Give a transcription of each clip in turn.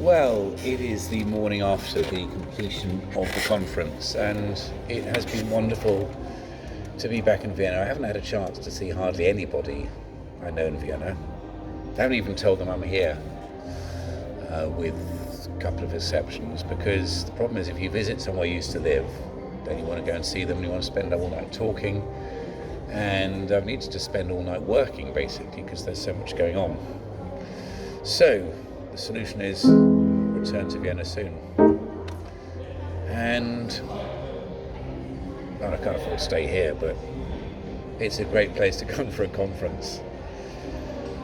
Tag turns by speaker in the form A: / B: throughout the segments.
A: Well, it is the morning after the completion of the conference, and it has been wonderful to be back in Vienna. I haven't had a chance to see hardly anybody I know in Vienna. I haven't even told them I'm here, with a couple of exceptions, because the problem is if you visit somewhere you used to live, then you want to go and see them and you want to spend all night talking, and I've needed to spend all night working, basically, because there's so much going on. So, the solution is return to Vienna soon. And I can't afford to stay here, but it's a great place to come for a conference.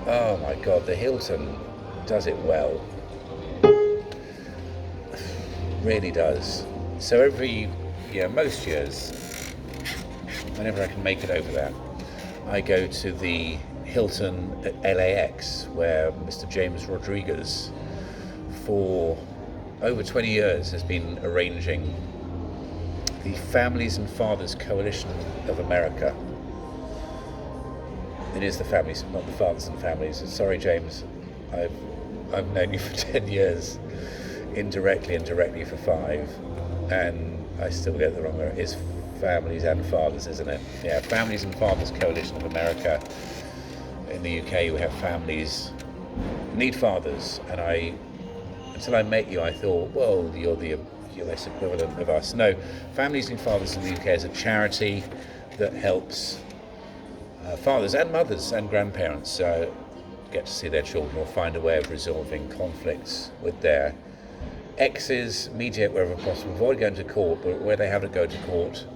A: Oh my God, the Hilton does it well. Really does. So most years, whenever I can make it over there, I go to the Hilton at LAX, where Mr. James Rodriguez, for over 20 years, has been arranging the Families and Fathers Coalition of America. It is the families, not the fathers and families. Sorry, James, I've known you for 10 years, indirectly and directly for 5, and I still get the wrong word. It's Families and Fathers, isn't it? Yeah, Families and Fathers Coalition of America. In the UK, we have families need fathers, and until I met you, I thought, well, you're this equivalent of us. No, Families and Fathers in the UK is a charity that helps fathers and mothers and grandparents get to see their children or find a way of resolving conflicts with their exes, mediate wherever possible, avoid going to court, but where they have to go to court,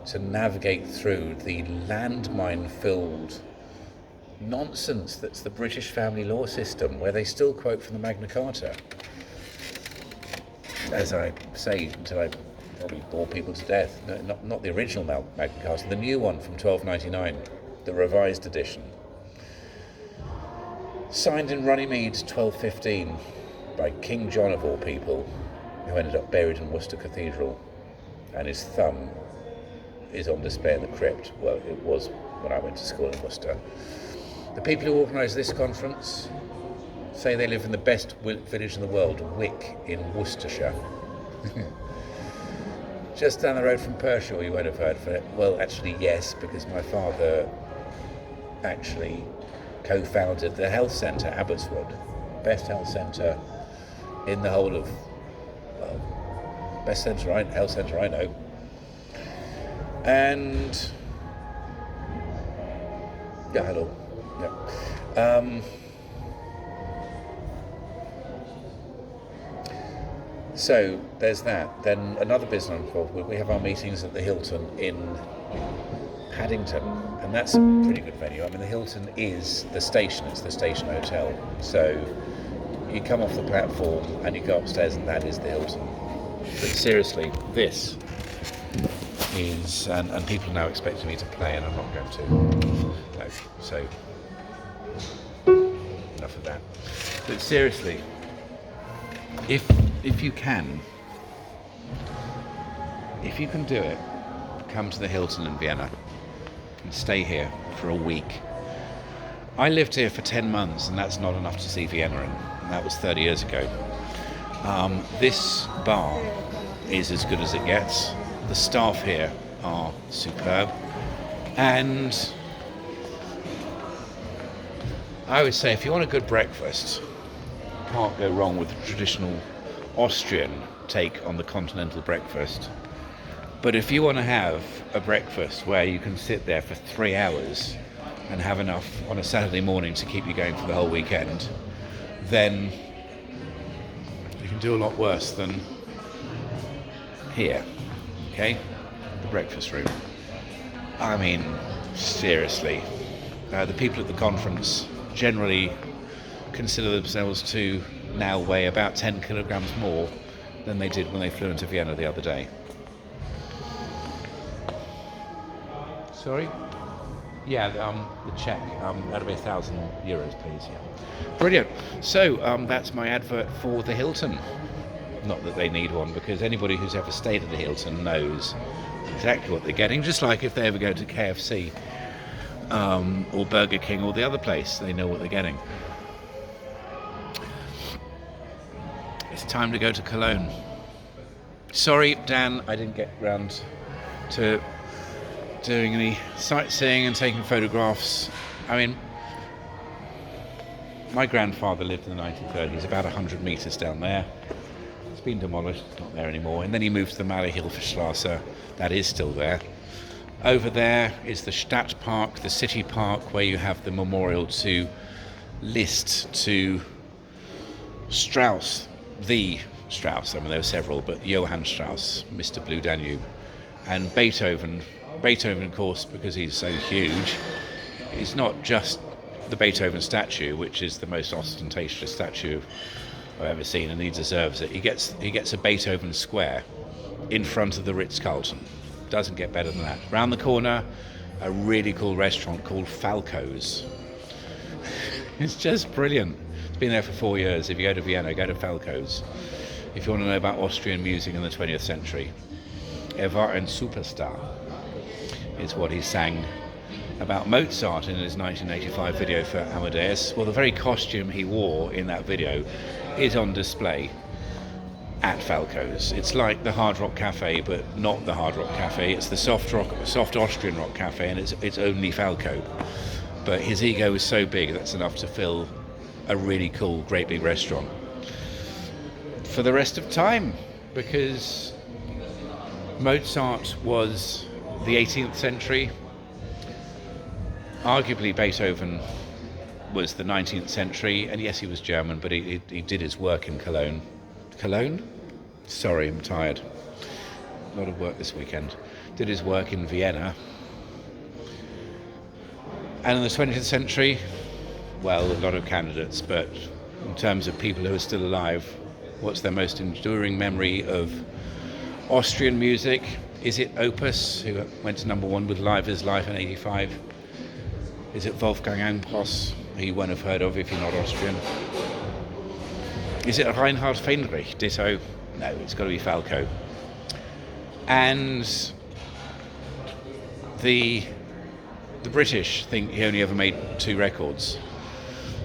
A: to navigate through the landmine-filled nonsense that's the British family law system, where they still quote from the Magna Carta. As I say, until I probably bore people to death. No, not the original Magna Carta, the new one from 1299, the revised edition. Signed in Runnymede 1215 by King John of all people, who ended up buried in Worcester Cathedral, and his thumb is on display in the crypt. Well, it was when I went to school in Worcester. The people who organised this conference say they live in the best village in the world, Wick in Worcestershire. Just down the road from Pershore. You won't have heard of it. Well, actually, yes, because my father actually co-founded the health centre, Abbotswood, best health centre in the whole of, best health centre I know. And yeah, hello. Yeah. So there's that. Then another business I'm involved with, we have our meetings at the Hilton in Paddington, and that's a pretty good venue. I mean, the Hilton is the station, it's the station hotel. So you come off the platform and you go upstairs, and that is the Hilton. But seriously, this is, and people are now expecting me to play, and I'm not going to. No, so enough of that. But seriously, if you can do it, come to the Hilton in Vienna and stay here for a week. I lived here for 10 months, and that's not enough to see Vienna in, and that was 30 years ago. This bar is as good as it gets. The staff here are superb, and I would say if you want a good breakfast, you can't go wrong with the traditional Austrian take on the continental breakfast. But if you want to have a breakfast where you can sit there for 3 hours and have enough on a Saturday morning to keep you going for the whole weekend, then you can do a lot worse than here, okay? The breakfast room. I mean, seriously, the people at the conference generally consider themselves to now weigh about 10 kilograms more than they did when they flew into Vienna the other day. Sorry? Yeah, the check. That'll be €1,000, please. Yeah. Brilliant. So that's my advert for the Hilton. Not that they need one, because anybody who's ever stayed at the Hilton knows exactly what they're getting. Just like if they ever go to KFC or Burger King or the other place, they know what they're getting. It's time to go to Cologne. Sorry, Dan, I didn't get round to doing any sightseeing and taking photographs. I mean, my grandfather lived in the 1930s, about 100 metres down there. It's been demolished, it's not there anymore. And then he moved to the Malerhilferstrasse, that is still there. Over there is the Stadtpark, the city park, where you have the memorial to Liszt, to Strauss, the Strauss, I mean there were several, but Johann Strauss, Mr. Blue Danube, and Beethoven. Beethoven, of course, because he's so huge, is not just the Beethoven statue, which is the most ostentatious statue I've ever seen, and he deserves it. He gets a Beethoven square in front of the Ritz-Carlton. Doesn't get better than that. Round the corner, a really cool restaurant called Falco's. It's just brilliant. It's been there for 4 years. If you go to Vienna, go to Falco's. If you want to know about Austrian music in the 20th century, war ein Superstar is what he sang about Mozart in his 1985 video for Amadeus. Well, the very costume he wore in that video is on display at Falco's. It's like the Hard Rock Cafe, but not the Hard Rock Cafe. It's the soft Austrian rock cafe, and it's only Falco. But his ego is so big that's enough to fill a really cool, great big restaurant for the rest of time, because Mozart was the 18th century. Arguably Beethoven was the 19th century, and yes, he was German, but he did his work in Cologne. Cologne? Sorry, I'm tired. A lot of work this weekend. Did his work in Vienna. And in the 20th century, well, a lot of candidates, but in terms of people who are still alive, what's their most enduring memory of Austrian music? Is it Opus, who went to number one with Live is Life in 85? Is it Wolfgang Ambros, who you won't have heard of if you're not Austrian? Is it Reinhard Fendrich, ditto? No, it's got to be Falco. And the British think he only ever made 2 records,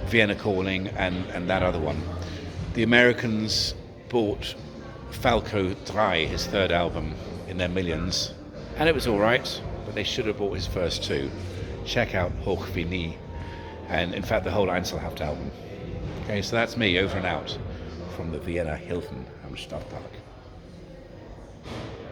A: Vienna Calling and that other one. The Americans bought Falco 3, his third album, in their millions, and it was all right, but they should have bought his first 2. Check out Hoch wie nie, and in fact the whole Einzelhaft album. Okay, so that's me, over and out from the Vienna Hilton am Stadtpark.